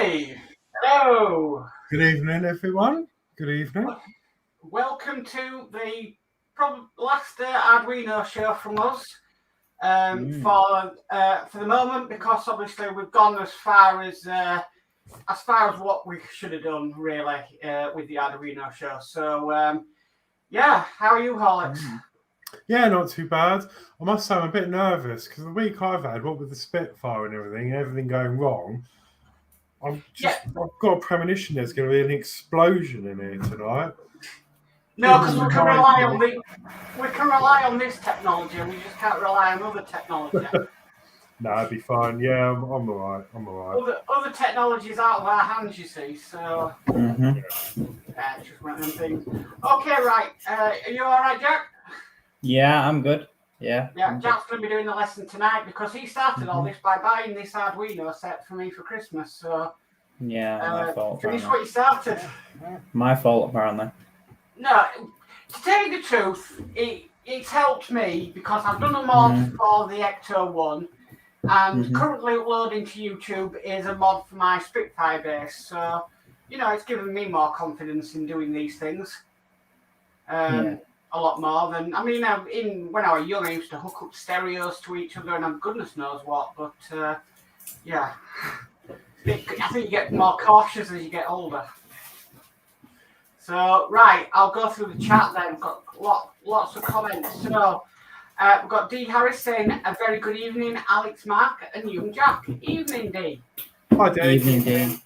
Dave. Hello. Good evening, everyone. Good evening. Welcome to the last Arduino show from us. For the moment, because obviously we've gone as far as what we should have done, really, with the Arduino show. So, yeah, how are you, Horlixs? Yeah, not too bad. I must say I'm a bit nervous because the week I've had, what with the Spitfire and everything going wrong, I've got a premonition there's going to be an explosion in here tonight. No, because we can rely on this technology, and we just can't rely on other technology. No, it'd be fine. Yeah, I'm all right. Other technology's out of our hands, you see. So, just one of them things. Okay, right. Are you all right, Jack? Yeah, I'm good. Yeah. Jack's going to be doing the lesson tonight because he started all this by buying this Arduino set for me for Christmas. So, yeah, my fault. Finish what you started. My fault, apparently. No, to tell you the truth, it's helped me because I've done a mod for the Ecto 1, and currently uploading to YouTube is a mod for my Spitfire base. So, it's given me more confidence in doing these things. A lot more than, when I was young, I used to hook up stereos to each other and goodness knows what, but yeah. I think you get more cautious as you get older. So, right, I'll go through the chat then. We've got lots of comments. So, we've got D. Harris saying, a very good evening, Alex, Mark, and young Jack. Evening, D. Hi, Dave. Evening, D.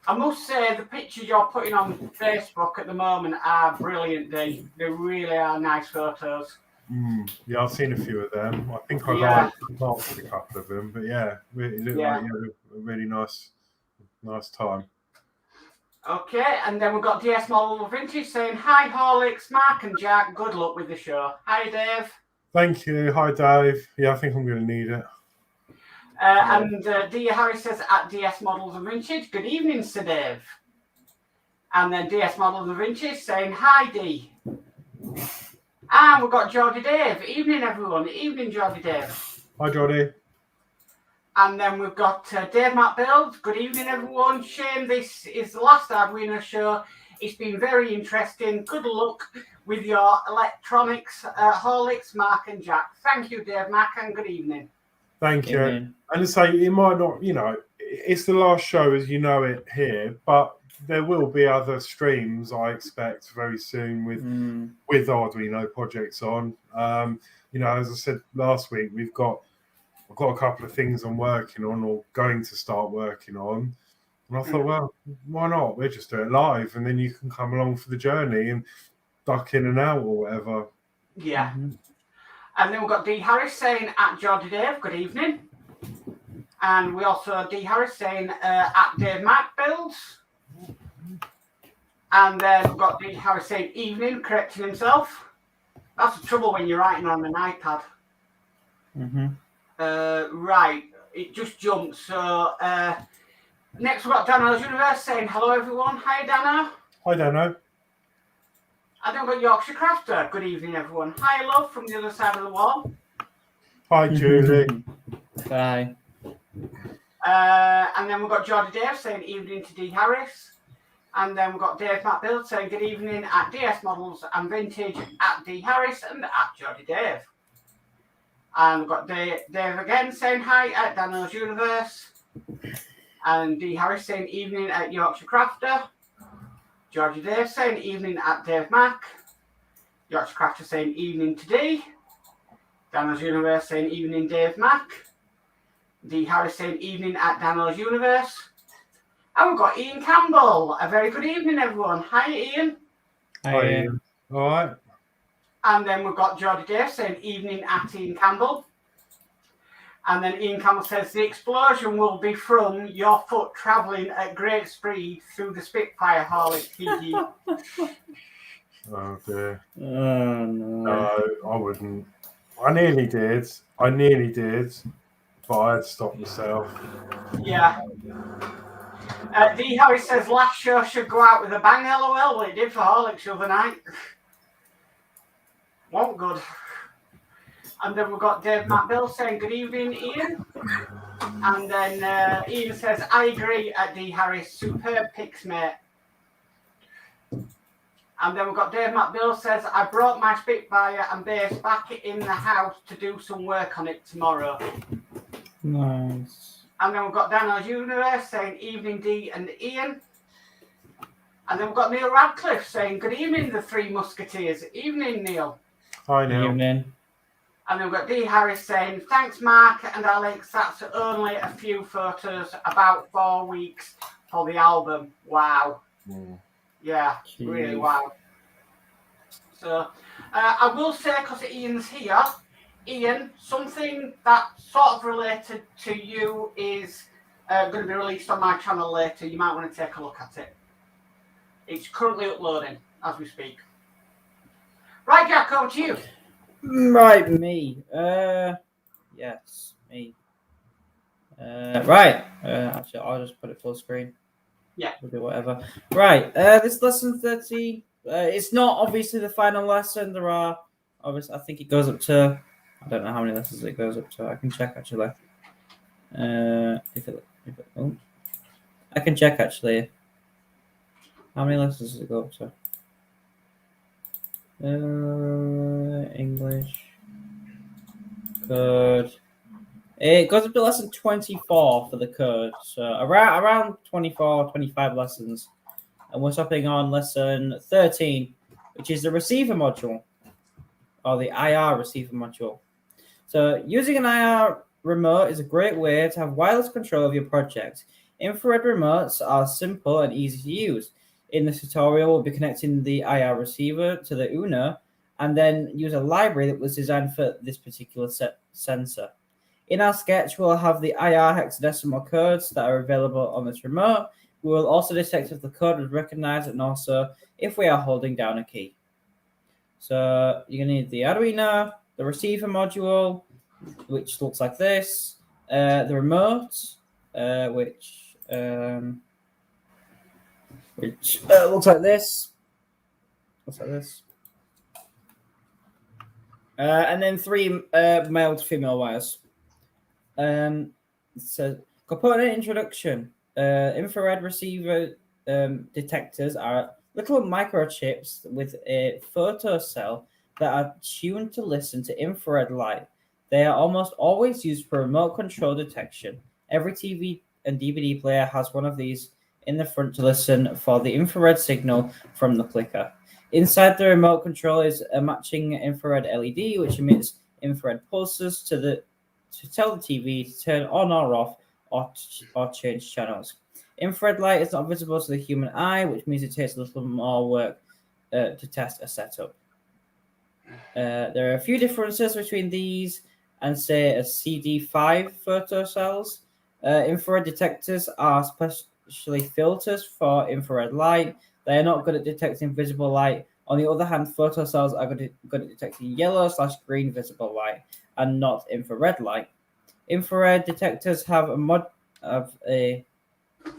I must say, the pictures you're putting on Facebook at the moment are brilliant, D. They really are nice photos. Yeah, I've seen a few of them. I think I liked a couple of them, but yeah, it looked like you had a really nice time. Okay, and then we've got DS Model Vintage saying, hi, Horlixs, Mark and Jack. Good luck with the show. Hi, Dave. Thank you. Hi, Dave. Yeah, I think I'm going to need it. And D. Harris says, at DS Models and Vintage, good evening, Sir Dave. And then DS Models and Vintage saying, hi, D. And we've got Geordie Dave. Evening, everyone. Evening, Geordie Dave. Hi, Geordie. And then we've got Dave Matt Build. Good evening, everyone. Shame this is the last Arduino show. It's been very interesting. Good luck with your electronics, Horlixs, Mark and Jack. Thank you, Dave, Mark, and good evening. Thank you. And to say, it might not, it's the last show as you know it here, but there will be other streams, I expect, very soon with Arduino projects on. As I said last week, I've got a couple of things I'm working on or going to start working on. And I thought, well, why not? We'll just do it live, and then you can come along for the journey and duck in and out or whatever. Yeah. And then we've got D. Harris saying, at Geordie Dave, good evening. And we also have D. Harris saying, at Dave Mac Builds. And then we've got D. Harris saying, evening, correcting himself. That's the trouble when you're writing on an iPad. Right, it just jumped. So, next we've got Dano's Universe saying, hello, everyone. Hi, Dano. Hi, Dano. And then we've got Yorkshire Crafter. Good evening, everyone. Hi, love, from the other side of the wall. Hi, Julie. Hi. And then we've got Geordie Dave saying evening to D. Harris. And then we've got Dave Matt Build saying good evening at DS Models and Vintage at D. Harris and at Geordie Dave. And we've got Dave again saying hi at Dano's Universe. And D. Harris saying evening at Yorkshire Crafter. Geordie Dave saying evening at Dave Mac. Yorkshire Crafter saying evening to D. Dano's Universe saying evening Dave Mac. D. Harris saying evening at Dano's Universe. And we've got Ian Campbell. A very good evening, everyone. Hi, Ian. Hi, Ian. All right. And then we've got Geordie Dave saying evening at Ian Campbell. And then Ian Campbell says the explosion will be from your foot travelling at great speed through the Spitfire, Horlixs. Oh, dear. Oh, no. No, I wouldn't. I nearly did, but I had to stop myself. Yeah. D. Harris says last show should go out with a bang, lol. Well, it did for Horlixs the other night. Wasn't good. And then we've got Dave Matt Bill saying, good evening, Ian. And then Ian says, I agree at D. Harris, superb picks, mate. And then we've got Dave Matt Bill says, I brought my Spitfire and bass back in the house to do some work on it tomorrow. Nice. And then we've got Daniel Universe saying, evening, D and Ian. And then we've got Neil Radcliffe saying, good evening, the Three Musketeers. Evening, Neil. Hi, Neil. Evening. And then we've got D. Harris saying, thanks, Mark and Alex. That's only a few photos, about 4 weeks for the album. Wow. Yeah, Jeez. really wow. So, I will say, because Ian's here, Ian, something that sort of related to you is going to be released on my channel later. You might want to take a look at it. It's currently uploading as we speak. Right, Jack, over to you. Right, me. Yes, me. Right. Actually, I'll just put it full screen. Yeah. We'll do whatever. Right. This lesson 30. It's not obviously the final lesson. There are obviously. I think it goes up to. I don't know how many lessons it goes up to. I can check actually. I can check actually. How many lessons does it go up to? English. Code. It goes up to lesson 24 for the code. So around 24, 25 lessons. And we're stopping on lesson 13, which is the receiver module. Or the IR receiver module. So using an IR remote is a great way to have wireless control of your project. Infrared remotes are simple and easy to use. In this tutorial, we'll be connecting the IR receiver to the Uno and then use a library that was designed for this particular sensor. In our sketch, we'll have the IR hexadecimal codes that are available on this remote. We will also detect if the code was recognized and also if we are holding down a key. So you're going to need the Arduino, the receiver module, which looks like this, the remote, which looks like this. And then 3 male to female wires. So component introduction. Infrared receiver detectors are little microchips with a photocell that are tuned to listen to infrared light. They are almost always used for remote control detection. Every TV and DVD player has one of these in the front to listen for the infrared signal from the clicker. Inside the remote control is a matching infrared LED, which emits infrared pulses to tell the TV to turn on or off or change channels. Infrared light is not visible to the human eye, which means it takes a little more work to test a setup. There are a few differences between these and, say, a CD5 photocells. Infrared detectors are specially filters for infrared light. They are not good at detecting visible light. On the other hand, photocells are good at detecting yellow/green visible light and not infrared light. Infrared detectors have a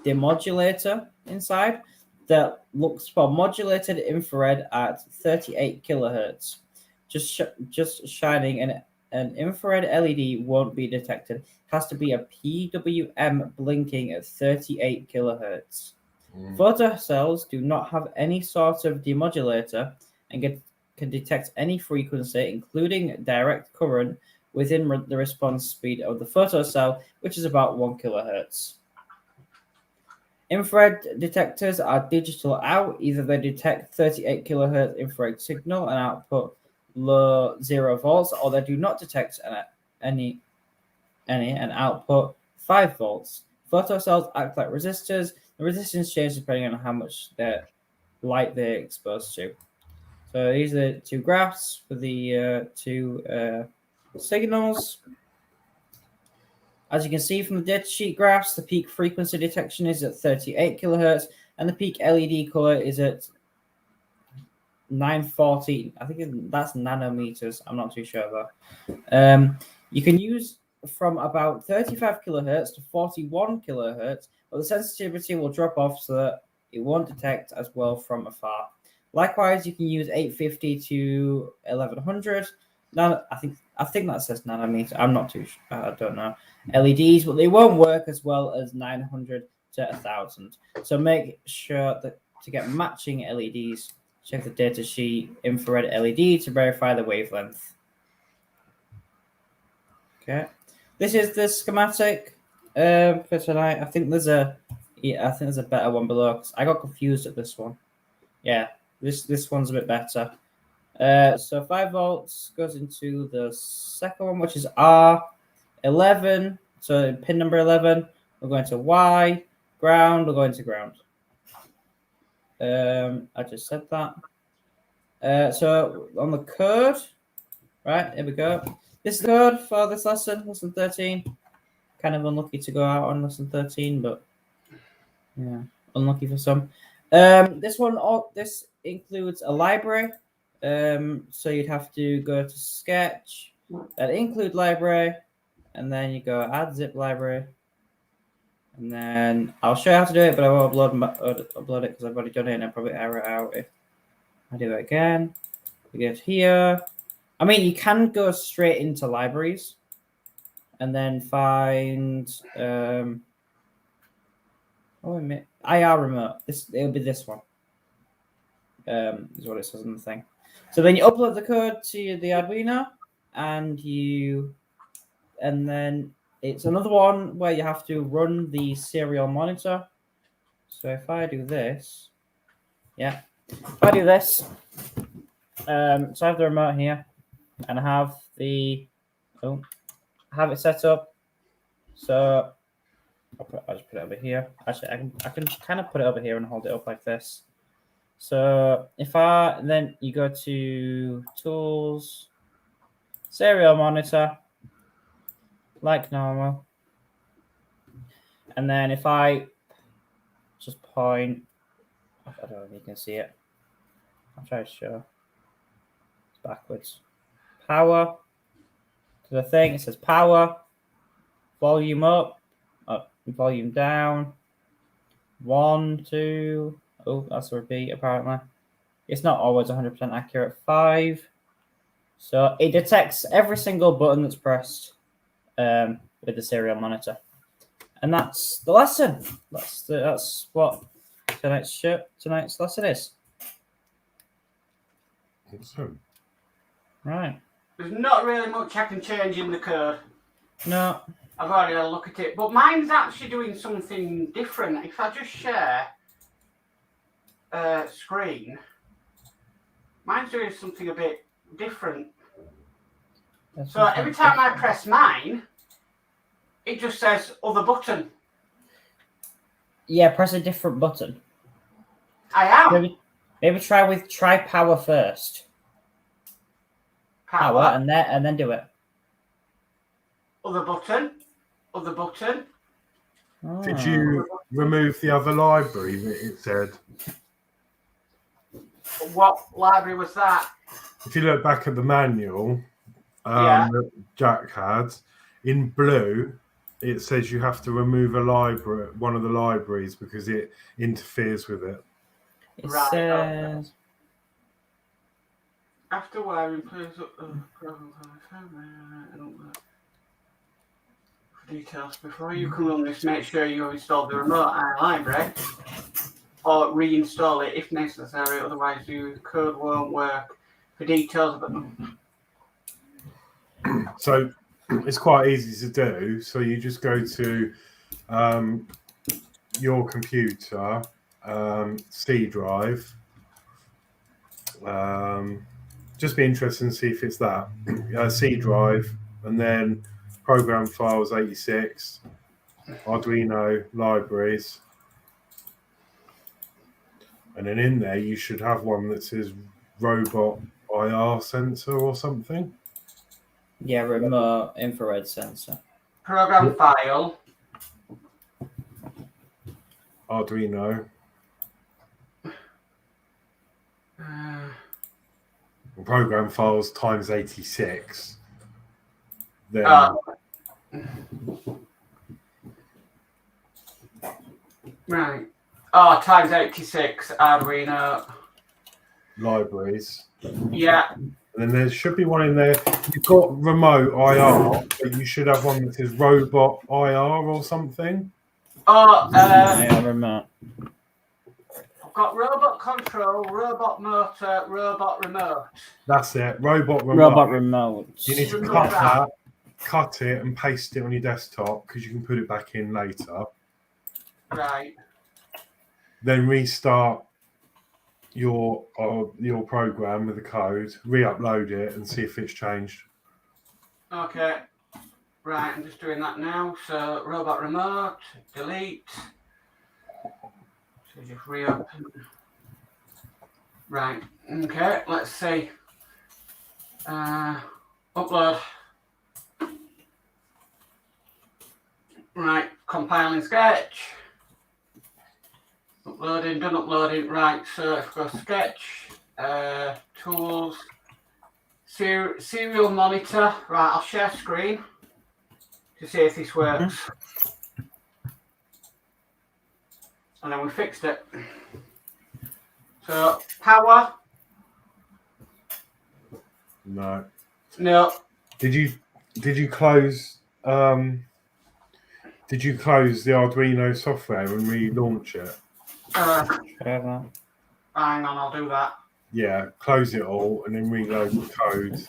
demodulator inside that looks for modulated infrared at 38 kilohertz. Just shining an infrared LED won't be detected. It has to be a PWM blinking at 38 kilohertz. Photocells do not have any sort of demodulator and can detect any frequency, including direct current, within the response speed of the photocell, which is about 1 kilohertz. Infrared detectors are digital out. Either they detect 38 kilohertz infrared signal and output low 0 volts, or they do not detect any and output 5 volts. Photocells act like resistors. The resistance changes depending on how much light they're exposed to. So these are the 2 graphs for the 2 signals. As you can see from the datasheet graphs, the peak frequency detection is at 38 kilohertz, and the peak LED color is at 940. I think that's nanometers. I'm not too sure though. You can use from about 35 kilohertz to 41 kilohertz, but the sensitivity will drop off so that it won't detect as well from afar. Likewise, you can use 850 to 1100. I think that says nanometer. I'm not too sure. I don't know. LEDs, but they won't work as well as 900 to 1000. So make sure that to get matching LEDs, check the datasheet infrared LED to verify the wavelength. Okay, this is the schematic for tonight. I think there's a better one below because I got confused at this one. Yeah, this one's a bit better. So 5 volts goes into the second one, which is R11. So pin number 11, we're going to Y. Ground, we're going to ground. I just said that. So on the code, right, here we go. This is the code for this lesson 13. Kind of unlucky to go out on lesson 13, but yeah, unlucky for some. This includes a library. So you'd have to go to Sketch, that include library, and then you go add zip library. And then I'll show you how to do it, but I won't upload it because I've already done it and I'll probably error it out if I do it again. We get here. I mean, you can go straight into libraries and then find IR remote. It'll be this one. Is what it says on the thing. So then you upload the code to the Arduino and then it's another one where you have to run the serial monitor. So if I do this, so I have the remote here and I have it set up. So I'll just put it over here. Actually, I can kind of put it over here and hold it up like this. So then you go to Tools, Serial Monitor, like normal. And then if I just point, I don't know if you can see it. I'll try to show. It's backwards. Power to the thing. It says power, volume up, volume down. 1, 2. Oh, that's a repeat, apparently. It's not always 100% accurate. 5. So it detects every single button that's pressed with the serial monitor. And that's the lesson. That's what tonight's lesson is. Awesome. Right. There's not really much I can change in the code. No. I've already had a look at it. But mine's actually doing something different. If I just share screen, mine's doing something a bit different. So every time I press mine, it just says other button. Yeah, press a different button. I am. Maybe try power first. Power and then do it. Other button. Other button. Oh. Did you remove the other library that it said? What library was that? If you look back at the manual that Jack had, in blue, it says you have to remove one of the libraries because it interferes with it. It says... After wiring, please details. Before you can run this, make sure you install the remote library or reinstall it if necessary, otherwise your code won't work. For details about them. So it's quite easy to do. So you just go to your computer, C drive. Just be interested to see if it's that C drive, and then program files 86, Arduino libraries, and then in there you should have one that says robot IR sensor or something. Yeah, remote infrared sensor. Program file. Arduino. Program files times 86. Then right. Oh, times 86 Arduino. Libraries. Yeah. And then there should be one in there. You've got remote IR, but you should have one that says robot IR or something. Oh, I remote. I've got robot control, robot motor, robot remote. That's it. Robot remote. Robot remote. You need to Remove cut that. that, cut it, and paste it on your desktop because you can put it back in later. Right. Then restart your program with the code, re-upload it, and see if it's changed. Okay. Right, I'm just doing that now. So, robot remote, delete. So just reopen. Right. Okay, let's see. Upload. Right, compiling sketch. Uploading, done uploading. Right, so if we go sketch, tools, serial monitor. Right, I'll share screen to see if this works. And then we fixed it. So power. No. No. Did you close Did you close the Arduino software and relaunch it? Hang on, I'll do that. Yeah, close it all and then reload the code.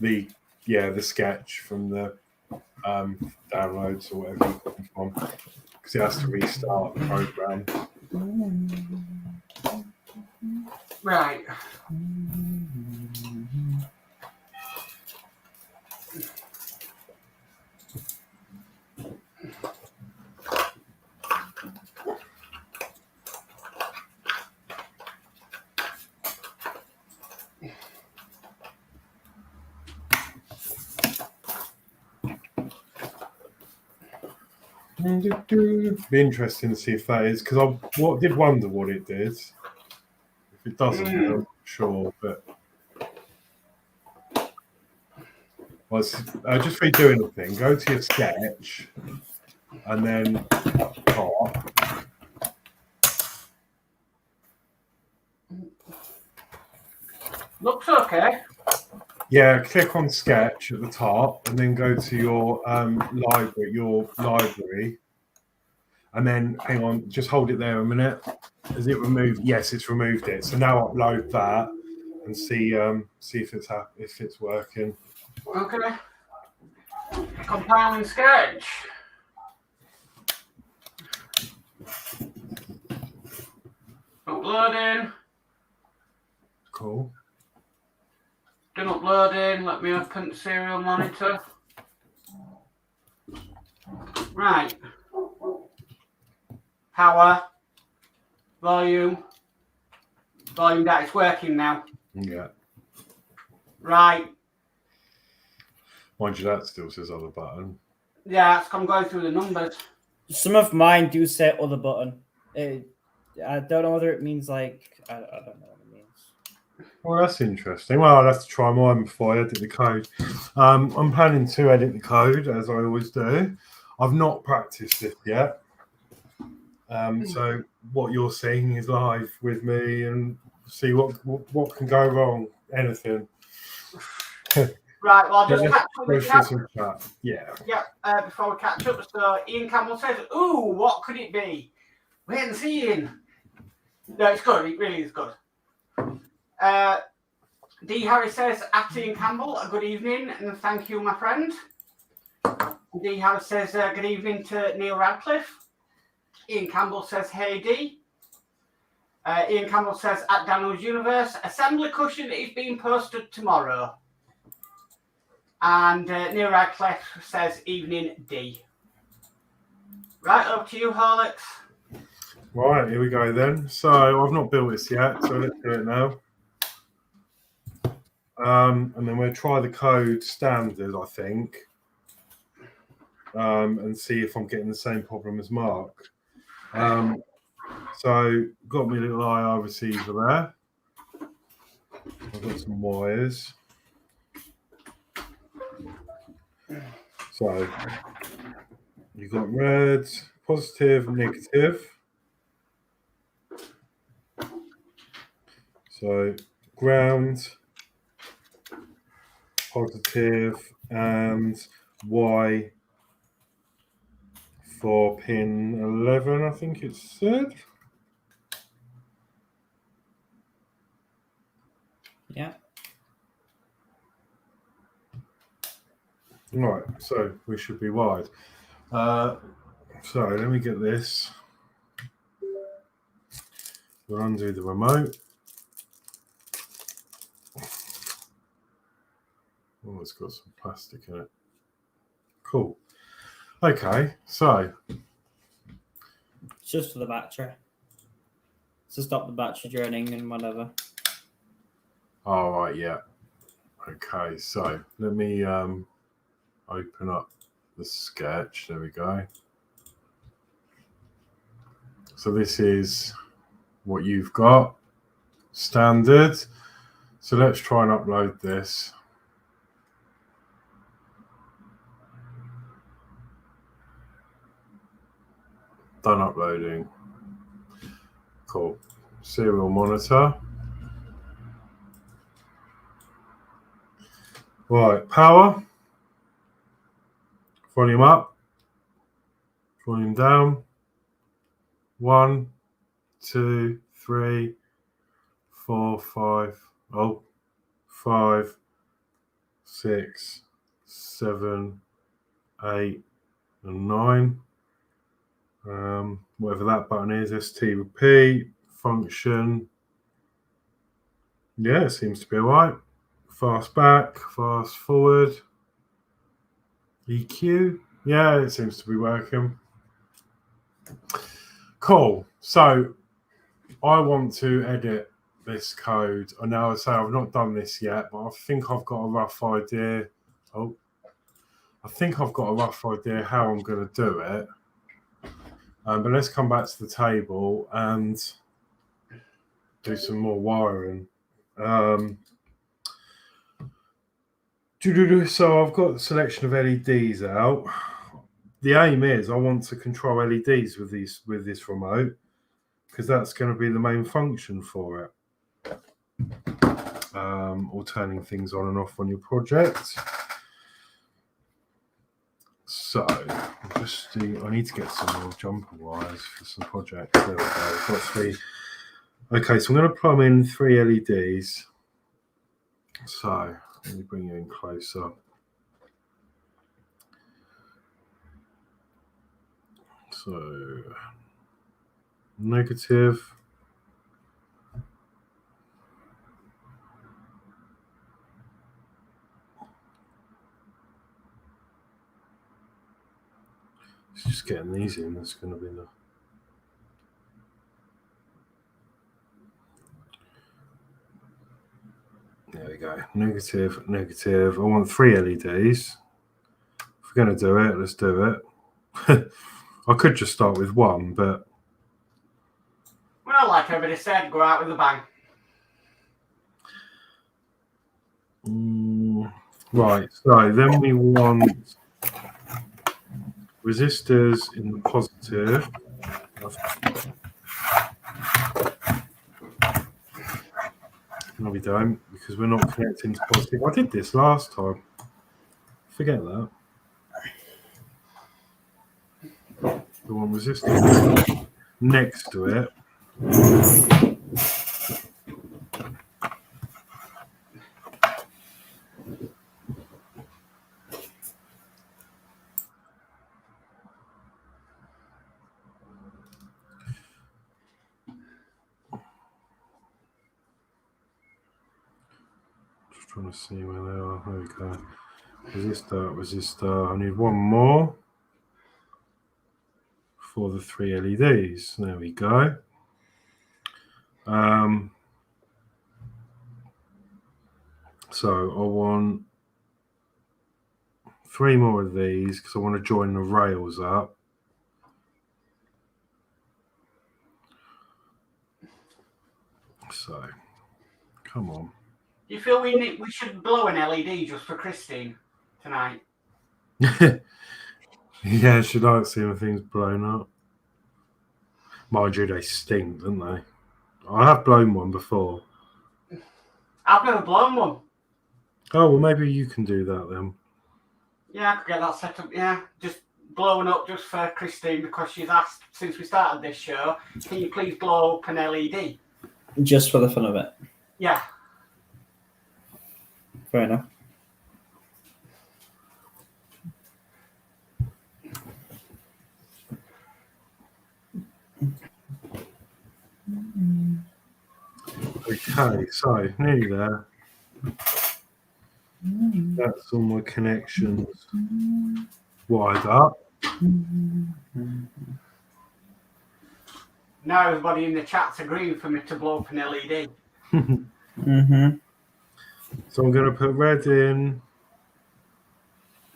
The sketch from the downloads or whatever you put them from, because it has to restart the program. Right. Be interesting to see if that is, because I did wonder what it did. If it doesn't, I'm not sure, but just redo anything. Go to your sketch and then top. Looks okay. Yeah, click on sketch at the top and then go to your library. And then hang on, just hold it there a minute. Has it removed? Yes, it's removed it. So now upload that and see if it's working. Okay. Compiling sketch. Uploading. Cool. Done uploading. Let me open serial monitor. Right. Power. Volume. Volume that is working now. Yeah. Right. Mind you, that still says other button. Yeah, I'm going through the numbers. Some of mine do say other button. I don't know whether it means like I don't know what it means. Well, that's interesting. Well, I'll have to try mine before I edit the code. I'm planning to edit the code as I always do. I've not practiced it yet. So what you're seeing is live with me, and see what can go wrong. Anything. Right, well, I'll just catch up with you. Chat. Yeah. Yeah, before we catch up, so Ian Campbell says, ooh, what could it be? Wait and see, Ian. No, it's good. It really is good. D. Harris says, at Ian Campbell, a good evening, and thank you, my friend. D. Harris says, good evening to Neil Radcliffe. Ian Campbell says, hey, D. Ian Campbell says, at Daniel's Universe, assembly cushion is being posted tomorrow. And Neil Radcliffe says, evening, D. Right, up to you, Horlixs. Right, here we go then. So I've not built this yet, so let's do it now. And then we'll try the code standard, I think, and see if I'm getting the same problem as Mark. So got me a little IR receiver there. I've got some wires. So you've got red, positive, negative. So ground, positive, and Y for pin 11, I think it said. Yeah. Right, so we should be wide. So let me get this. We'll undo the remote. Oh, it's got some plastic in it. Cool. Okay, so. It's just for the battery. To stop the battery draining and whatever. All right, yeah. Okay, so let me open up the sketch. There we go. So this is what you've got, standard. So let's try and upload this. Done uploading. Cool. Serial monitor. Right, power. Volume up. Volume down. 1, 2, 3, 4, 5. Oh, 5, 6, 7, 8, and 9. Whatever that button is, ST repeat, function. Yeah, it seems to be all right. Fast back, fast forward. EQ. Yeah, it seems to be working. Cool. So I want to edit this code. I know I say I've not done this yet, but I think I've got a rough idea. Oh, I think I've got a rough idea how I'm going to do it. But let's come back to the table and do some more wiring. So I've got a selection of LEDs out. The aim is I want to control LEDs with this remote because that's going to be the main function for it. Or turning things on and off on your project. So I need to get some more jumper wires for some projects. There we go. I've got 3. Okay, so I'm going to plumb in 3 LEDs. So let me bring you in closer. So negative. It's just getting these in. That's going to be the. There we go. Negative, negative. I want 3 LEDs. If we're going to do it, let's do it. I could just start with 1, but. Well, like everybody said, go out with a bang. Right, so then we want resistors in the positive. No, we don't, because we're not connecting to positive. I did this last time. Forget that. We want resistors next to it. Just trying to see where they are. There we go. Resistor, resistor. I need one more for the 3 LEDs. There we go. So I want 3 more of these because I want to join the rails up. So, come on. Do you feel we should blow an LED just for Christine tonight? Yeah, should I see when things blown up? Mind you, they stink, don't they? I have blown one before. I've never blown one. Oh, well, maybe you can do that then. Yeah, I could get that set up. Yeah, just blowing up just for Christine because she's asked since we started this show, can you please blow up an LED? Just for the fun of it. Yeah. Fair enough. Okay, so nearly there. That's all my connections wired up. Now everybody in the chat's agreeing for me to blow up an LED. So I'm going to put red in.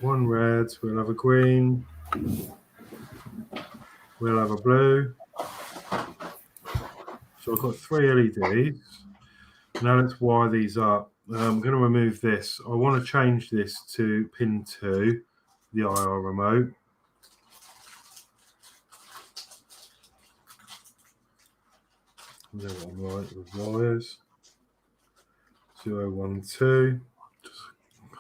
One red. We'll have a green. We'll have a blue. So I've got 3 LEDs. Now let's wire these up. I'm going to remove this. I want to change this to pin 2, the IR remote. There I'm right with wires. 012.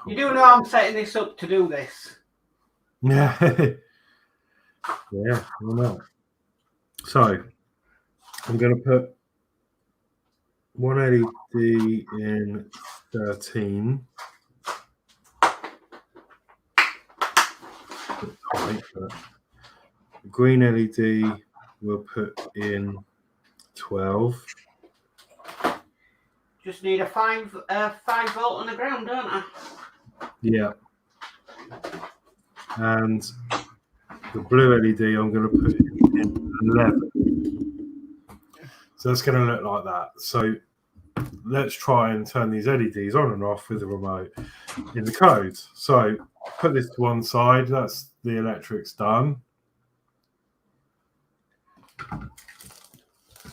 You do know I'm setting this up to do this. Yeah. Yeah, I know. So I'm going to put one LED in 13. Tight, but the green LED we'll put in 12. Just need a 5 volt on the ground, don't I? Yeah. And the blue LED I'm going to put in 11. So that's going to look like that. So let's try and turn these LEDs on and off with the remote in the code. So put this to one side. That's the electrics done.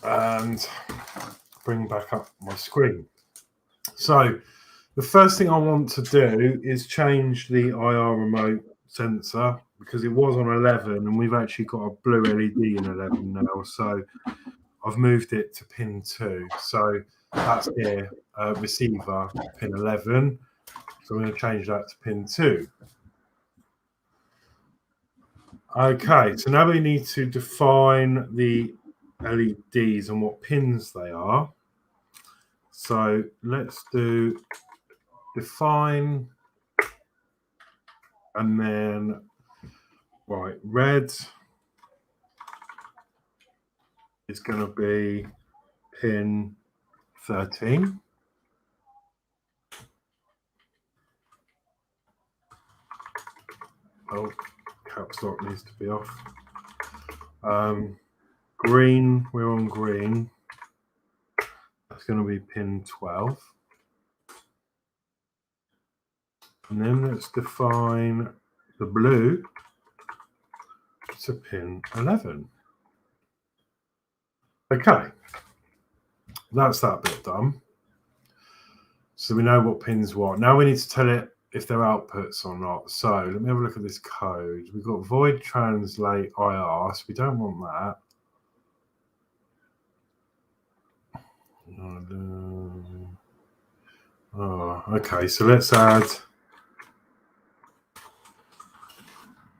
And bring back up my screen. So the first thing I want to do is change the IR remote sensor because it was on 11 and we've actually got a blue LED in 11 now. So I've moved it to pin 2. So that's here, receiver pin 11. So I'm going to change that to pin 2. Okay, so now we need to define the LEDs and what pins they are. So let's do define and then right, red is going to be pin 13. Oh, caps lock needs to be off. Green, we're on green. That's going to be pin 12. And then let's define the blue to pin 11. Okay, that's that bit done. So we know what pins what. Now we need to tell it if they're outputs or not. So let me have a look at this code. We've got void translate IR, so we don't want that. Oh, okay, so let's add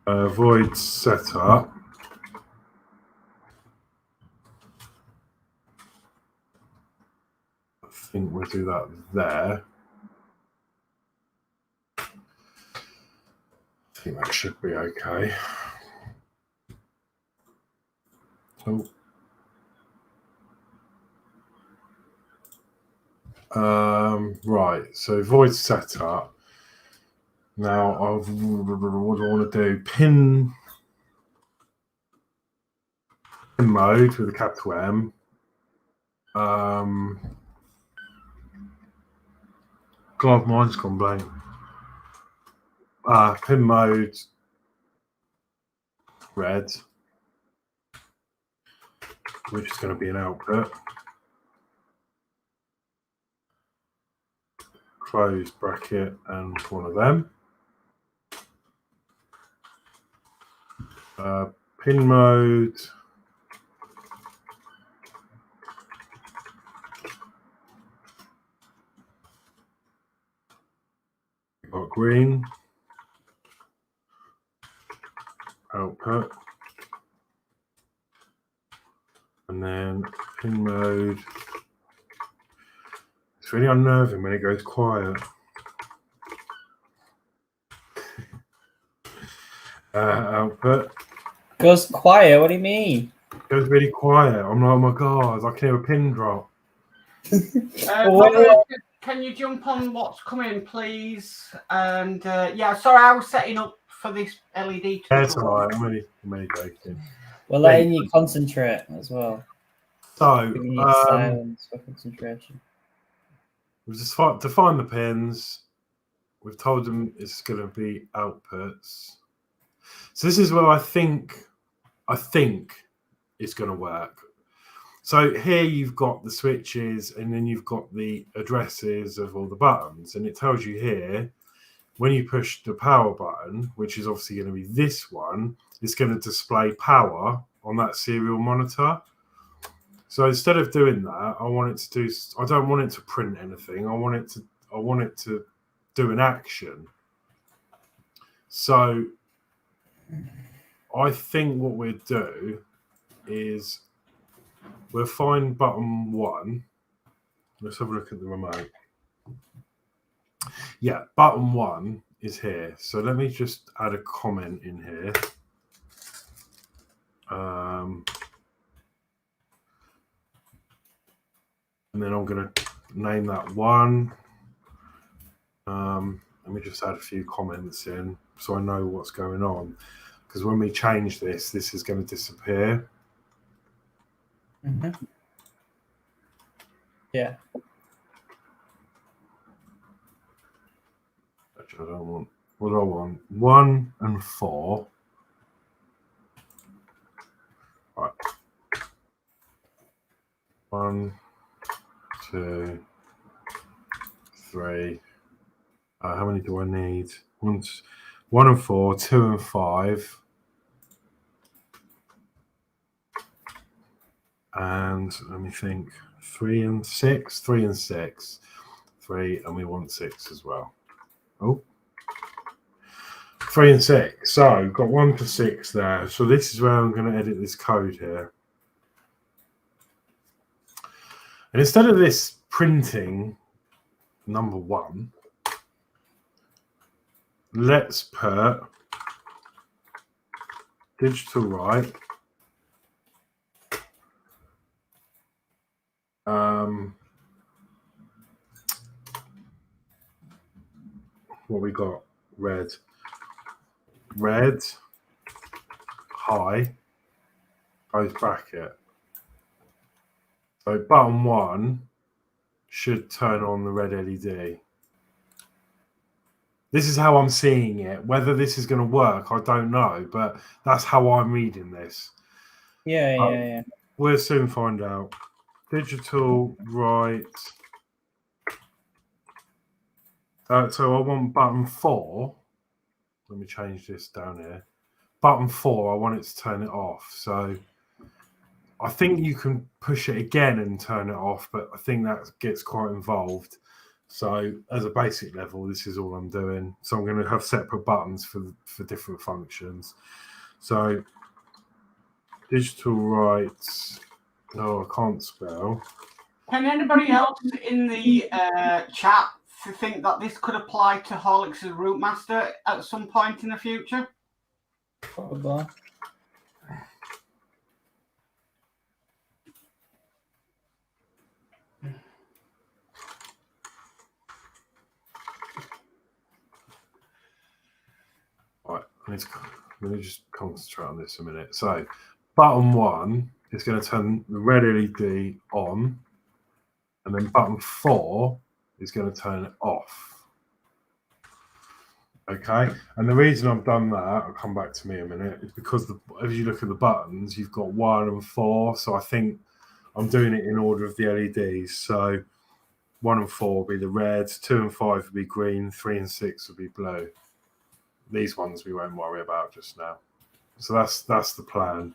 void setup. I think we'll do that there. I think that should be okay. Oh. Right, so void setup. Now, what do I want to do? Pin mode with a capital M. God, mine's gone blank. Pin mode red, which is going to be an output. Close bracket and one of them. Pin mode got green output, and then pin mode. It's really unnerving when it goes quiet. Output Goes quiet. What do you mean? goes really quiet. I'm like, oh my god, I can hear a pin drop. Robert, can you jump on what's coming, please? And yeah, sorry, I was setting up for this LED. That's all right. I'm only joking. We're letting you concentrate as well. So, Giving you silence for concentration. We've just defined the pins. We've told them it's going to be outputs. So this is where I think it's going to work. So here you've got the switches, and then you've got the addresses of all the buttons, and it tells you here when you push the power button, which is obviously going to be this one, it's going to display power on that serial monitor. So instead of doing that, I don't want it to print anything. I want it to do an action. So I think what we'll do is we'll find button 1. Let's have a look at the remote. Yeah, button 1 is here. So let me just add a comment in here. And then I'm going to name that 1. Let me just add a few comments in so I know what's going on. Because when we change this is going to disappear. Mm-hmm. Yeah. Actually, I don't want. What do I want? 1 and 4. Right. 1, 2, 3. How many do I need? 1 and 4, 2 and 5. And let me think. 3 and 6. 3 and 6. 3, and we want 6 as well. Oh. 3 and 6. So we've got 1 to 6 there. So this is where I'm going to edit this code here. And instead of this printing number 1, let's put digital write. What we got? Red, high, close bracket. So button 1 should turn on the red LED. This is how I'm seeing it. Whether this is going to work, I don't know, but that's how I'm reading this. Yeah. We'll soon find out. Digital write. So I want button 4. Let me change this down here. Button 4, I want it to turn it off. So I think you can push it again and turn it off, but I think that gets quite involved. So as a basic level, this is all I'm doing. So I'm going to have separate buttons for different functions. So digital write. No, I can't spell. Can anybody else in the chat think that this could apply to Horlixs' Rootmaster at some point in the future? Probably. Right, let me just concentrate on this a minute. So button 1 is going to turn the red LED on, and then button 4 is going to turn it off. Okay, and the reason I've done that, I'll come back to me in a minute, is because as you look at the buttons, you've got 1 and 4. So I think I'm doing it in order of the LEDs. So 1 and 4 will be the red, 2 and 5 will be green, 3 and 6 will be blue. These ones we won't worry about just now. So that's the plan.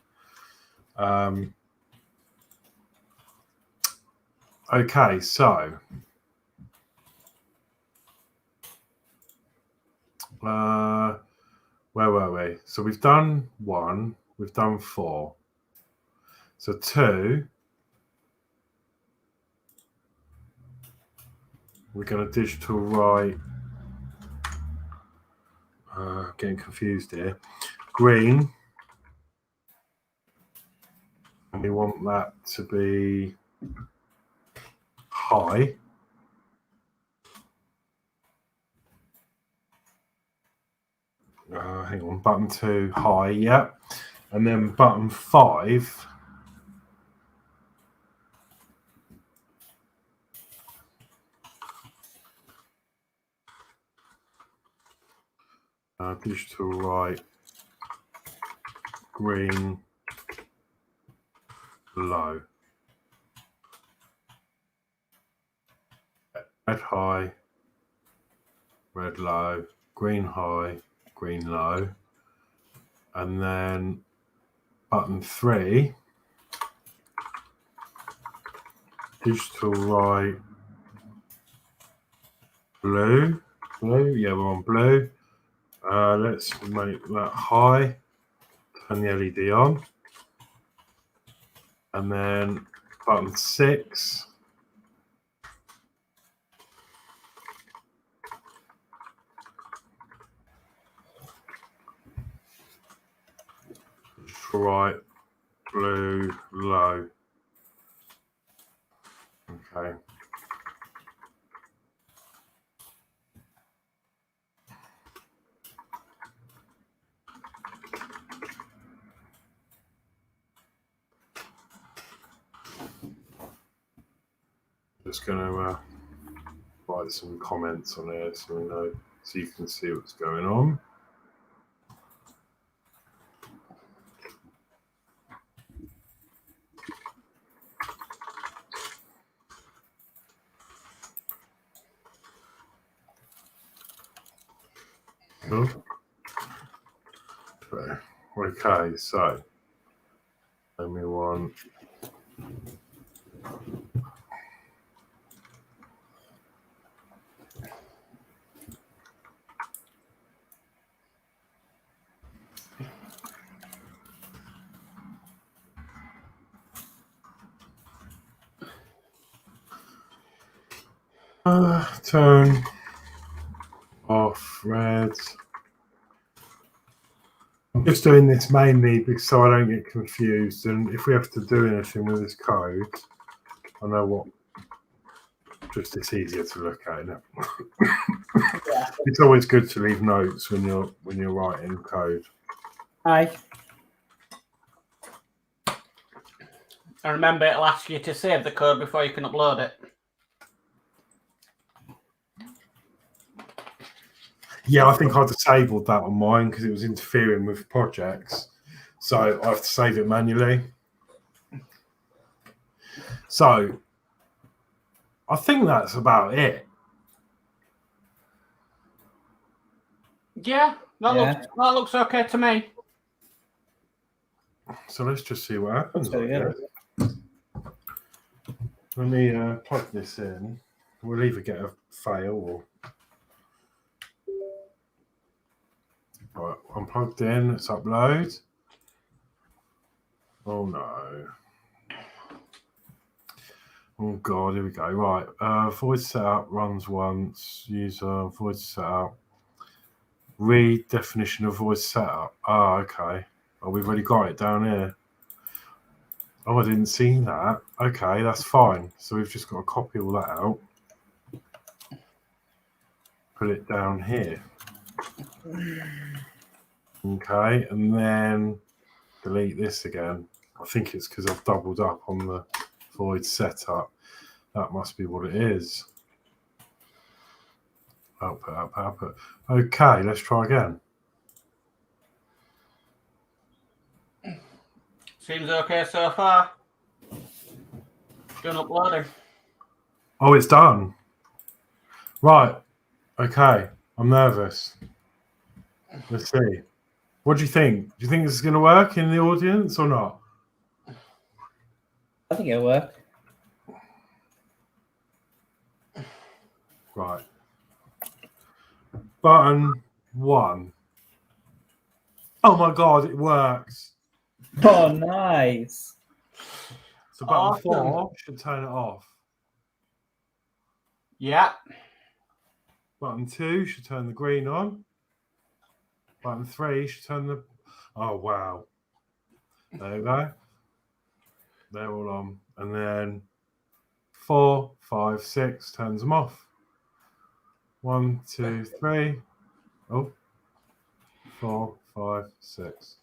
Okay, so Where were we? So we've done 1, we've done 4. So 2, we're going to digital write. Getting confused here. Green. And we want that to be high. Hang on, button 2 high, yeah. And then button 5. Digital right, green, low. Red high, red low, green high, green low. And then button 3, digital right, blue, yeah, we're on blue. Let's make that high, turn the LED on. And then button 6, right, blue, low. Okay. Just going to write some comments on there so we know, so you can see what's going on. Okay, so then we want turn off red. I'm just doing this mainly because so I don't get confused, and if we have to do anything with this code, I know what. Just it's easier to look at, isn't it? Yeah. It's always good to leave notes when you're writing code. Hi. And remember, it'll ask you to save the code before you can upload it. Yeah, I think I disabled that on mine because it was interfering with projects. So I have to save it manually. So I think that's about it. Yeah, that looks okay to me. So let's just see what happens. So, yeah. Let me plug this in. We'll either get a fail or. All right, I'm plugged in. Let's upload. Oh no. Oh god, here we go. Right. Void setup runs once. User void setup. Read definition of void setup. Ah, okay. Oh, we've already got it down here. Oh, I didn't see that. Okay, that's fine. So we've just got to copy all that out. Put it down here. Okay, and then delete this again. I think it's because I've doubled up on the void setup. That must be what it is. Output, output, output. Okay, let's try again. Seems okay so far. Done uploading. Oh, it's done. Right. Okay. I'm nervous. Let's see. What do you think? Do you think this is going to work in the audience or not? I think it'll work. Right. Button 1. Oh my god, it works. Oh, nice. So button Awesome. 4 should turn it off. Yeah. Button 2 should turn the green on. Button 3 should turn the... Oh, wow. There you go. They're all on. And then 4, 5, 6 turns them off. 1, 2, 3. Oh. 4, 5, 6.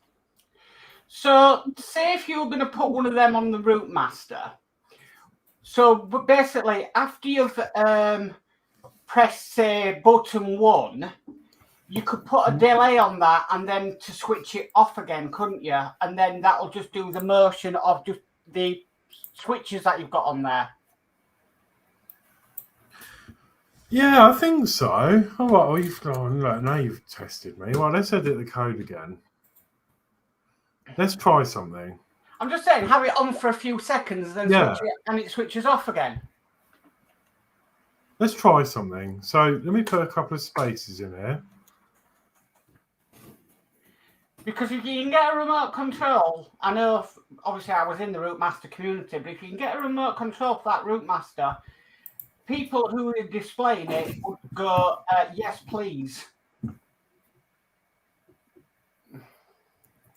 So, say if you're going to put one of them on the Route Master. So, but basically, after you've pressed, say, button 1, you could put a delay on that and then to switch it off again, couldn't you? And then that'll just do the motion of just the switches that you've got on there. Yeah, I think so. Oh, well, look, now you've tested me. Well, let's edit the code again. Let's try something. I'm just saying, have it on for a few seconds, then Yeah. switch it, and it switches off again. Let's try something. So let me put a couple of spaces in here. Because if you can get a remote control, I know, obviously I was in the Route Master community, but if you can get a remote control for that Route Master, people who are displaying it would go, yes, please.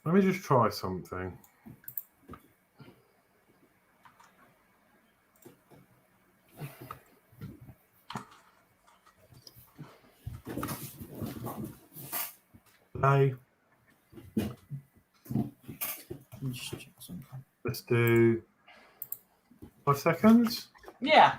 Let me just try something. Play. Just check something. Let's do 5 seconds. Yeah.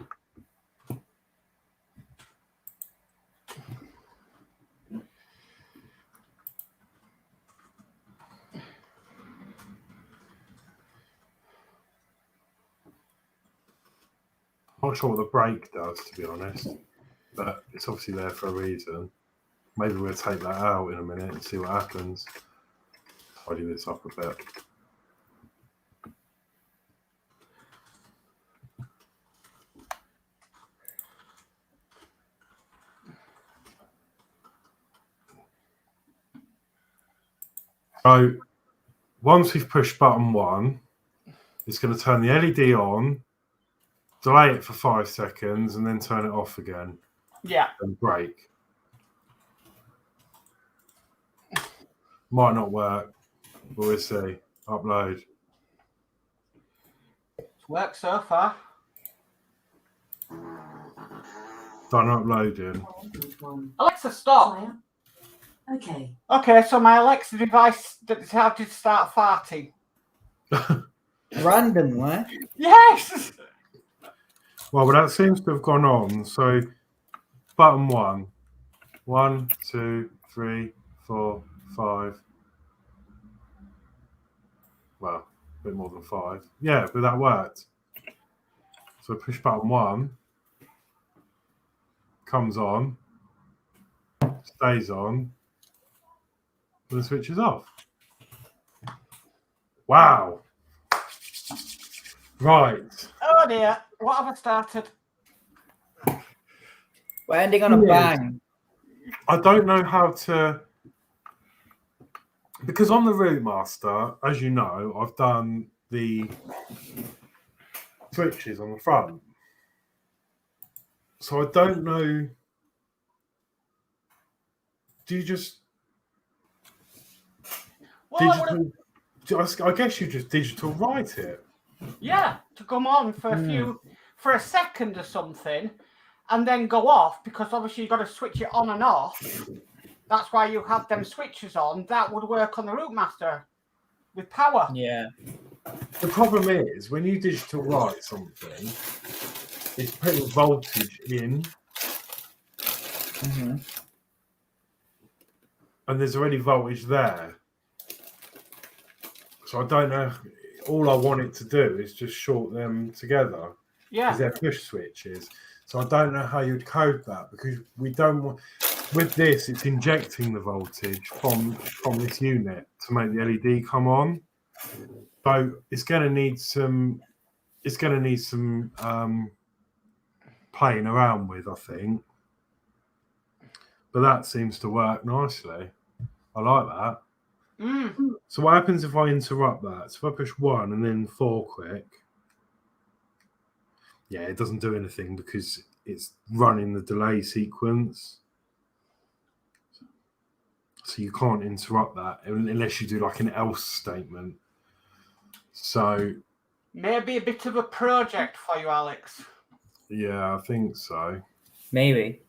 Not sure what the break does, to be honest, but it's obviously there for a reason. Maybe we'll take that out in a minute and see what happens. Tidy this up a bit. So once we've pushed button 1, it's going to turn the LED on, delay it for 5 seconds, and then turn it off again. Yeah. And break. Might not work, but we'll see. Upload. It's worked so far. Done uploading. Alexa, stop. Okay. Okay, so my Alexa device decided to start farting. Randomly. Yes! Well, but that seems to have gone on. So, button 1. 1, 2, 3, 4, 5. Well, a bit more than 5. Yeah, but that worked. So push button 1. Comes on. Stays on. And the switch is off. Wow. Right. Oh dear, what have I started? We're ending on a bang. I don't know how to... Because on the Route Master, as you know, I've done the switches on the front. So I don't know... Do you just... Well, I guess you just digital write it. yeah, to come on for a second or something, and then go off, because obviously you've got to switch it on and off. That's why you have them switches on. That would work on the Route Master with power. Yeah. The problem is, when you digital write something, it's putting voltage in, and there's already voltage there. So I don't know. All I want it to do is just short them together. Yeah. Because they're push switches. So I don't know how you'd code that, because we don't want... With this, it's injecting the voltage from this unit to make the LED come on. So it's going to need some... It's going to need some playing around with, I think. but that seems to work nicely. I like that. Mm. So what happens if I interrupt that? So if I push 1 and then 4 quick, yeah, it doesn't do anything because it's running the delay sequence. So you can't interrupt that unless you do like an else statement. So Maybe a bit of a project for you, Alex. yeah, I think so. Maybe.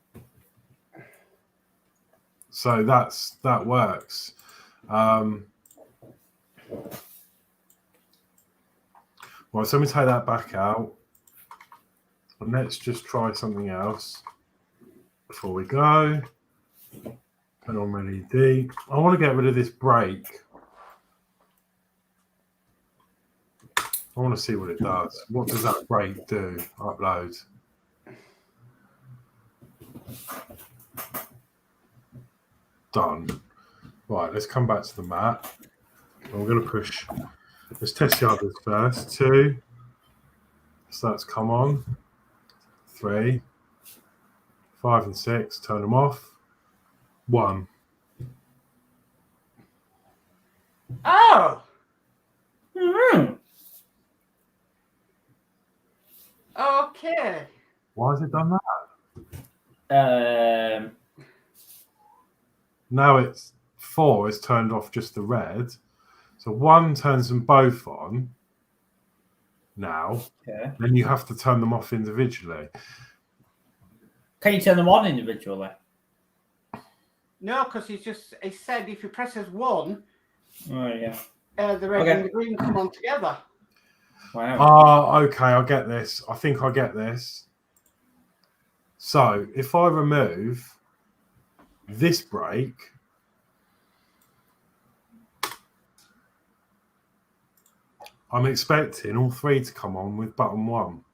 So that works. Right, so let me take that back out. And let's just try something else before we go. Turn on LED. I want to get rid of this break. I want to see what it does. What does that break do? Upload. Done. Right, let's come back to the map. I'm going to push. Let's test the others first. 2. So that's come on. 3. 5 and 6. Turn them off. 1. Oh! Mm-hmm. Okay. Why has it done that? Now it's 4 is turned off just the red. So 1 turns them both on now. Okay. Then you have to turn them off individually. Can you turn them on individually? No, because he said if you press 1, Oh, yeah. the red and the green come on together. Wow. Okay, I get this. I think I get this. So if I remove this break, I'm expecting all 3 to come on with button 1.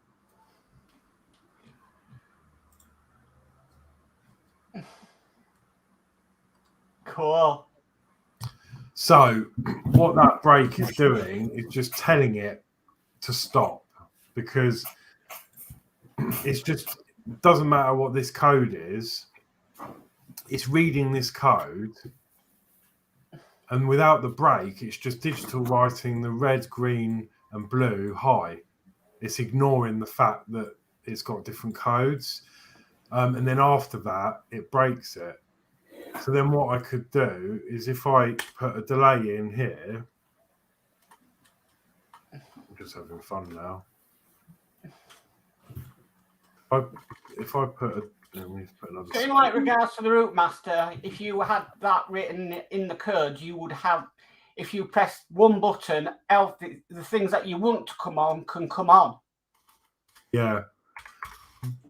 Cool. So what that break is doing is just telling it to stop, because it's just doesn't matter what this code is. It's reading this code, and without the break, it's just digital writing the red, green, and blue high. It's ignoring the fact that it's got different codes, and then after that, it breaks it. So then what I could do is if I put a delay in here, I'm just having fun now. If I put let me put another. So in like regards to the root master, if you had that written in the code, you would have, if you press 1 button, the things that you want to come on can come on. Yeah.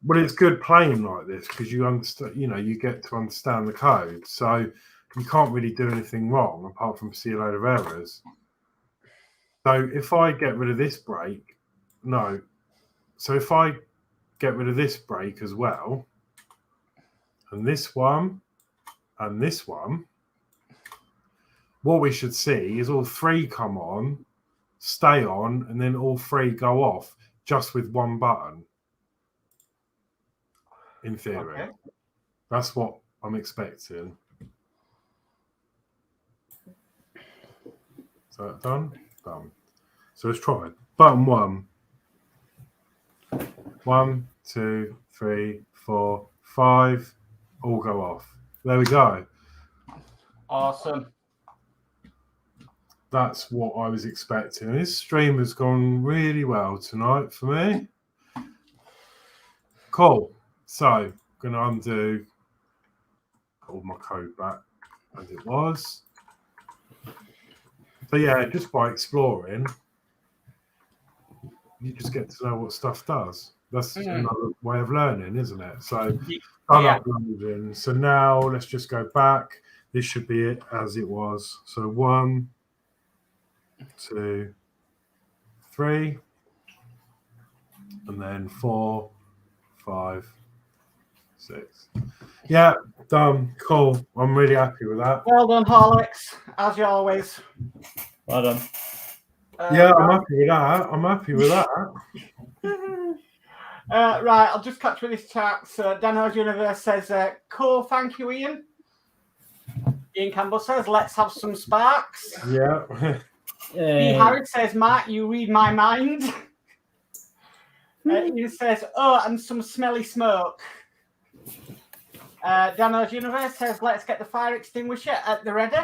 But it's good playing like this because you understand, you get to understand the code. So you can't really do anything wrong apart from see a load of errors. So if I get rid of this break, so if I get rid of this break as well, and this one, and this one, what we should see is all 3 come on, stay on, and then all 3 go off just with 1 button. In theory. Okay. That's what I'm expecting. Is that done? Done. So let's try it. Button 1. 1, 2, 3, 4, 5. All go off. There we go. Awesome. That's what I was expecting. This stream has gone really well tonight for me. Cool. So I'm going to undo all my code back as it was. So yeah, just by exploring, you just get to know what stuff does. That's another way of learning, isn't it? So uploading. So now let's just go back. This should be it as it was. So 1, 2, 3, and then 4, 5, 6. Yeah, done. Cool. I'm really happy with that. Well done, Horlixs, as you always. Well done. Yeah, I'm happy with that. I'm happy with that. Right, I'll just catch with this chat. So Dano's Universe says, cool, thank you, Ian. Ian Campbell says, let's have some sparks. Yeah. Harry says, Mark, you read my mind. Ian says, oh, and some smelly smoke. Dano's Universe says, let's get the fire extinguisher at the ready.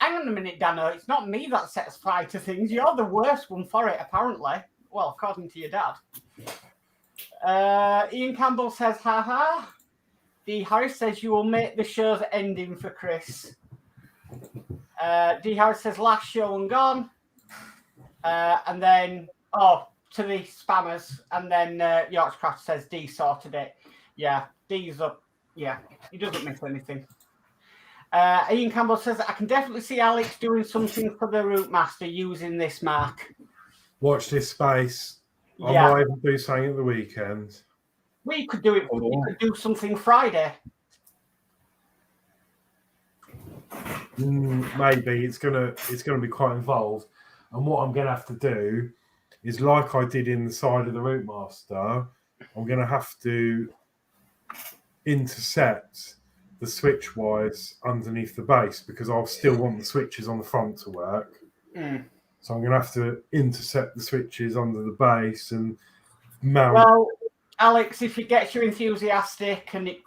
Hang on a minute, Dano. It's not me that sets fire to things. You're the worst one for it, apparently. Well, according to your dad. Ian Campbell says, haha. D. Harris says, you will make the show's ending for Chris. D. Harris says, last show and gone. And then, to the spammers. And then Yorkscraft says, D sorted it. Yeah, D's up. Yeah, he doesn't miss anything. Ian Campbell says, I can definitely see Alex doing something for the Root Master using this mark. Watch this space. I might even do something at the weekend. We could do it. We could do something Friday. Maybe it's gonna be quite involved. And what I'm gonna have to do is, like I did in the side of the Root Master, I'm gonna have to intercept the switch wires underneath the base because I'll still want the switches on the front to work. So I'm going to have to intercept the switches under the base and mount. Well, Alex, if it gets you enthusiastic and it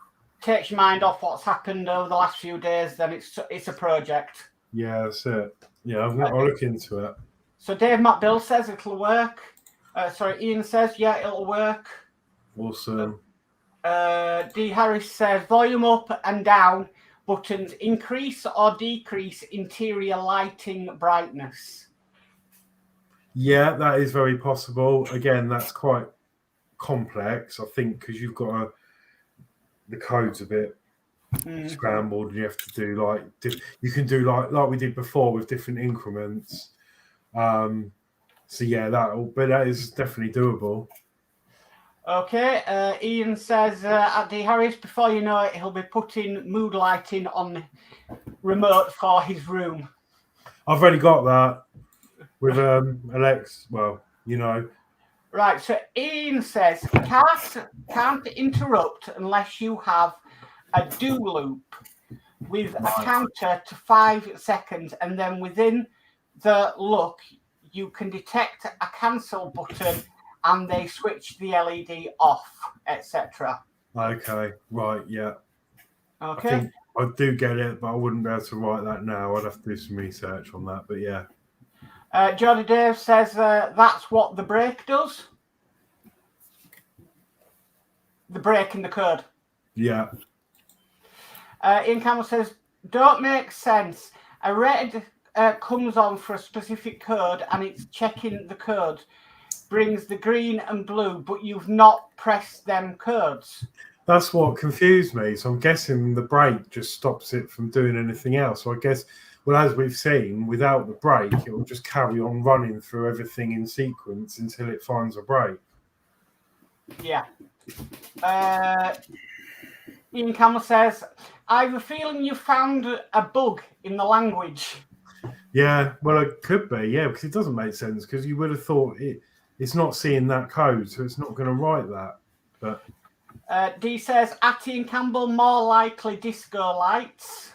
takes your mind off what's happened over the last few days, then it's a project. Yeah, that's it. Yeah, I'll look into it. So Dave Matt Bill says it'll work. Ian says, yeah, it'll work. Awesome. D. Harris says, volume up and down buttons increase or decrease interior lighting brightness. Yeah, that is very possible. Again, that's quite complex, I think, because you've got the code's a bit scrambled. And you have to do you can do like we did before with different increments. So yeah, that is definitely doable. Okay, Ian says at D. Harris, before you know it, he'll be putting mood lighting on the remote for his room. I've already got that with Alex. Well, you know. Right, so Ian says can't interrupt unless you have a do loop with a counter to 5 seconds, and then within the look you can detect a cancel button and they switch the LED off, etc. Okay, right, yeah. Okay. I think I do get it, but I wouldn't be able to write that now. I'd have to do some research on that, but yeah. Jody Dave says that's what the break does. The break in the code. Yeah. Ian Campbell says, don't make sense. A red comes on for a specific code and it's checking the code. Brings the green and blue, but you've not pressed them codes. That's what confused me. So I'm guessing the break just stops it from doing anything else. So I guess, well, as we've seen, without the break, it will just carry on running through everything in sequence until it finds a break. Yeah. Ian Campbell says, I have a feeling you found a bug in the language. Yeah, well, it could be, yeah, because it doesn't make sense, because you would have thought it's not seeing that code, so it's not going to write that. But D says, at Ian Campbell, more likely disco lights.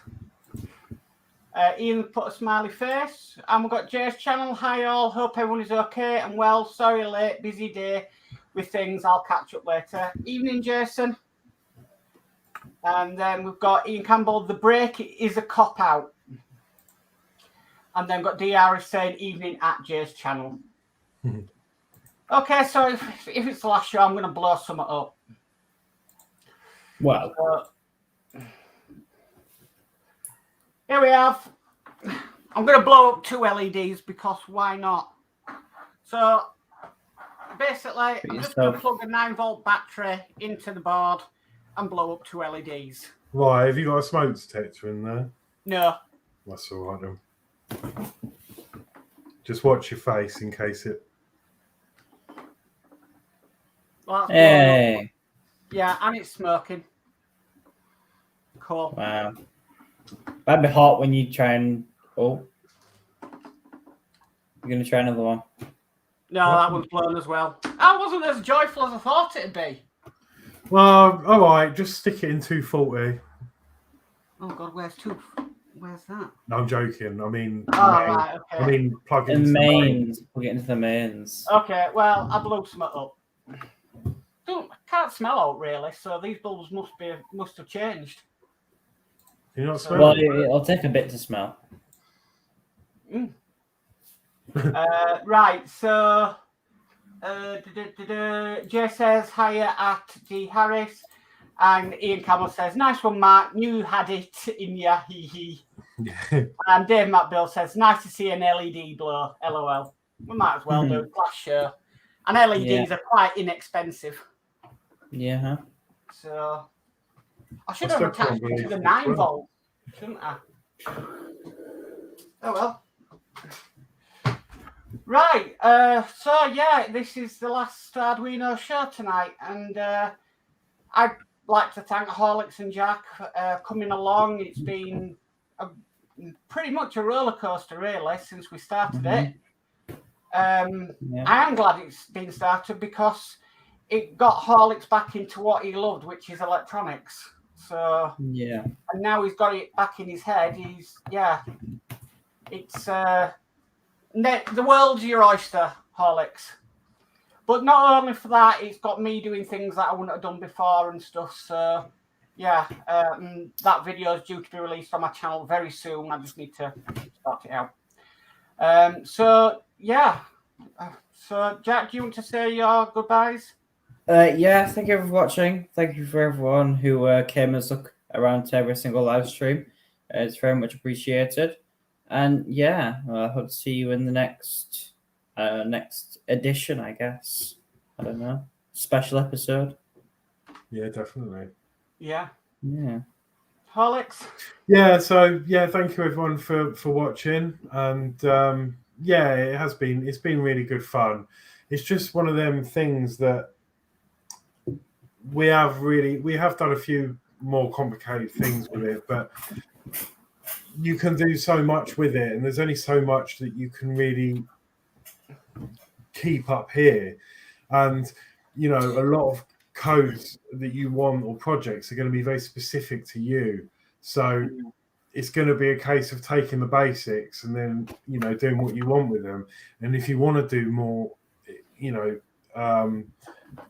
Ian put a smiley face. And we've got J's channel. Hi all, hope everyone is okay and well. Sorry late, busy day with things. I'll catch up later. Evening, Jason. And then we've got Ian Campbell, the break is a cop-out. And then got DR saying evening at J's channel. Okay, so if it's the last show, I'm going to blow something up. Well, here we have. I'm going to blow up 2 LEDs because why not? So basically, I'm just going to plug a 9-volt battery into the board and blow up 2 LEDs. Right, have you got a smoke detector in there? No. That's all right then. Just watch your face in case it. Well, hey. Yeah, and it's smoking. Cool. Wow. That'd be hot when you try and... Oh. You're going to try another one? No, that one's blown as well. I wasn't as joyful as I thought it'd be. Well, all right, just stick it in 240. Oh God, where's that? No, I'm joking. I mean, Right, okay. I mean, plug The in mains. We'll get into the mains. Okay, well, I blew some up. I can't smell out really, so these bulbs must have changed. You're not Well, smelling. it'll take a bit to smell. Right, so Jay says hiya at D Harris, and Ian Campbell says nice one, Mark. You had it in ya, hee hee. And Dave McBill says nice to see an LED blow. LOL. We might as well do flash show, and LEDs are quite inexpensive. Yeah. Huh? So I should have attached it to the 9-volt, shouldn't I? Oh well. Right, so yeah, this is the last Arduino show tonight, and I'd like to thank Horlixs and Jack for coming along. It's been pretty much a roller coaster, really, since we started it. I am glad it's been started because it got Horlicks back into what he loved, which is electronics. So yeah, and now he's got it back in his head. It's the world's your oyster, Horlicks. But not only for that, it's got me doing things that I wouldn't have done before and stuff. So, yeah, that video is due to be released on my channel very soon. I just need to start it out. So, yeah. So, Jack, do you want to say your goodbyes? Yeah, thank you for watching. Thank you for everyone who came and stuck around to every single live stream. It's very much appreciated. And yeah, I hope to see you in the next edition, I guess. I don't know. Special episode. Yeah, definitely. Yeah. Yeah. Horlicks? Yeah, so yeah, thank you everyone for watching. And yeah, it's been really good fun. It's just one of them things that we have done a few more complicated things with it, but you can do so much with it, and there's only so much that you can really keep up here. And you know, a lot of codes that you want or projects are going to be very specific to you, so it's going to be a case of taking the basics and then, you know, doing what you want with them. And if you want to do more, you know,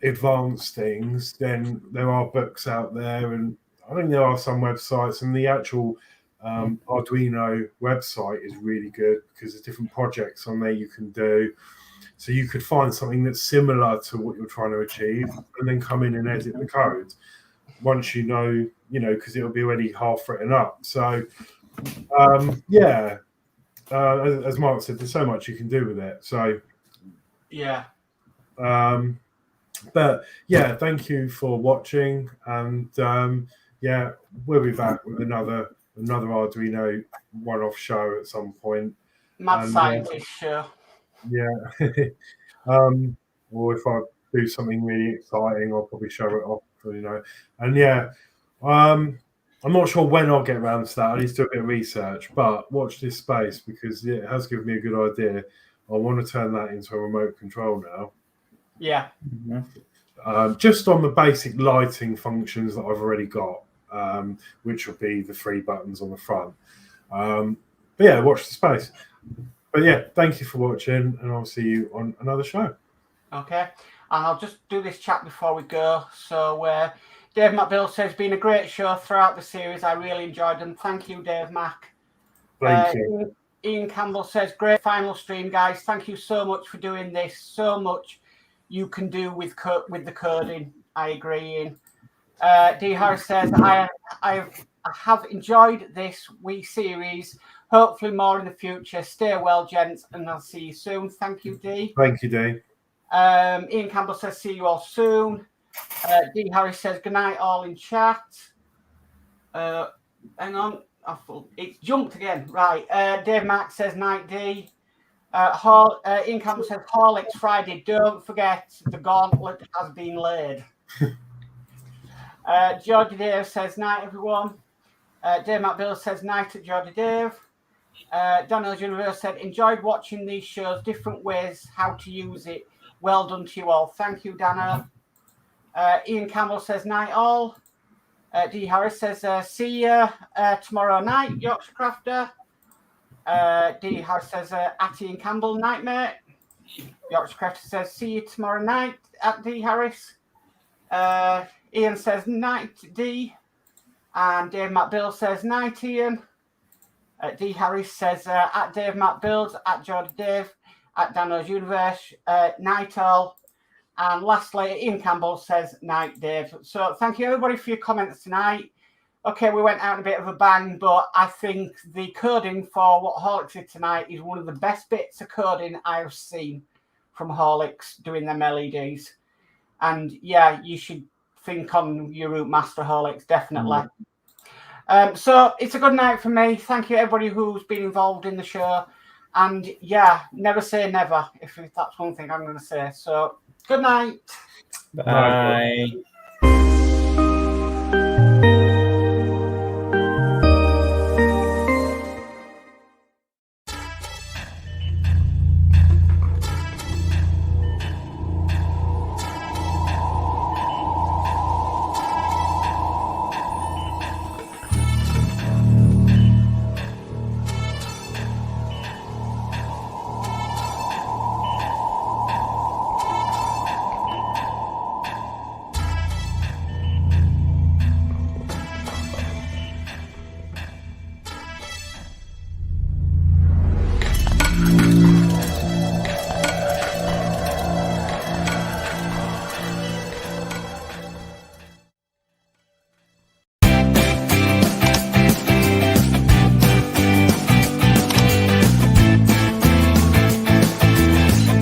advanced things, then there are books out there, and I think there are some websites, and the actual Arduino website is really good because there's different projects on there you can do. So you could find something that's similar to what you're trying to achieve and then come in and edit the code once you know, because it'll be already half written up. So yeah, as Mark said, there's so much you can do with it. So yeah. But yeah, thank you for watching, and yeah, we'll be back with another Arduino one-off show at some point. Mad scientist show. Yeah. Or if I do something really exciting, I'll probably show it off, you know. And yeah, I'm not sure when I'll get around to that. I need to do a bit of research, but watch this space because it has given me a good idea. I want to turn that into a remote control now. Yeah. Just on the basic lighting functions that I've already got, which will be the 3 buttons on the front. But yeah, watch the space. But yeah, thank you for watching, and I'll see you on another show. Okay, and I'll just do this chat before we go. So Dave McBill says, been a great show throughout the series. I really enjoyed them. Thank you, Dave Mac. Thank you. Ian Campbell says, great final stream, guys. Thank you so much for doing this. So much you can do with the coding. I agree, Ian. D. Harris says, I have enjoyed this wee series. Hopefully more in the future. Stay well, gents, and I'll see you soon. Thank you, D. Thank you, D. Ian Campbell says, see you all soon. D. Harris says, good night, all in chat. Hang on. It's jumped again. Right. Dave Mack says, night, D. Ian Campbell says, Horlicks Friday. Don't forget, the gauntlet has been laid. Georgie Dave says, night, everyone. Dave McBill says, night at Georgie Dave. Daniel's Universe said, enjoyed watching these shows, different ways how to use it. Well done to you all. Thank you, Daniel. Ian Campbell says, night all. D. Harris says, see you tomorrow night, Yorkshire Crafter. D. Harris says, at Ian Campbell, night, mate. Yorkshire Crafter says, see you tomorrow night at D. Harris. Ian says, night, D. And Dave Matt Bill says, night, Ian. D. Harris says, at Dave Matt Builds, at Geordie Dave, at Dano's Universe, night all. And lastly, Ian Campbell says, night, Dave. So thank you, everybody, for your comments tonight. Okay, we went out in a bit of a bang, but I think the coding for what Horlicks did tonight is one of the best bits of coding I've seen from Horlicks doing them LEDs. And yeah, you should think on your route master, Horlicks, definitely. So it's a good night for me. Thank you, everybody who's been involved in the show. And yeah, never say never, if that's one thing I'm going to say. So good night. Bye.